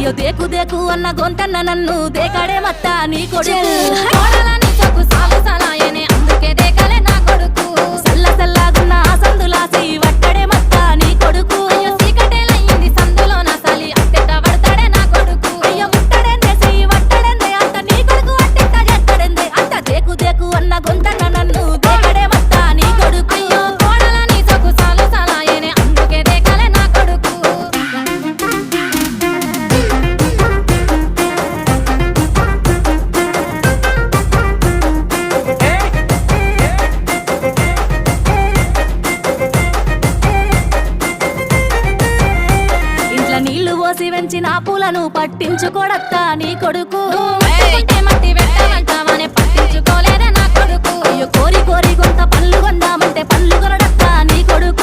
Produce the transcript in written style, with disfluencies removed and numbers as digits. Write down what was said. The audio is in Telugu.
అయ్యో దేకు దేకు అన్న గొంతన్న నన్ను దేకాడే మత్త నీ కొడుకు కోడలని సొక్కు సాలు సలాయనే అందుకే దేకలే నా కొడుకు సల్ల సల్లాగున్న ఆ సందులా చెయ్యి వట్టడే మత్త నీ కొడుకు అయ్యో సీకటేలయ్యింది సందులో నా సలి అట్టెట్ట పడతాడే నా కొడుకు అయ్యో ముట్టడెందే చెయ్యి వట్టడెందే అంత నీ కొడుకు అట్టెట్ట చేస్తాడెందే అంత దేకు దేకు అన్న గొంతన్న నన్ను దేకడే మత్త నీ కొడుకు అయ్యో కోడలని సొక్కు సాలు సలాయనే అందుకే దేకలే నా కొడుకు నీళ్లు పోసి వెంచిన పూలను పట్టించుకోడత్తా నీ కొడుకు మట్టి పెట్టమంటావనే పట్టించుకోలేదే నా కొడుకు అయ్యో కోరి కోరి కొంత పళ్ళు కొందామంటే పళ్ళు కొనడత్తా నీ కొడుకు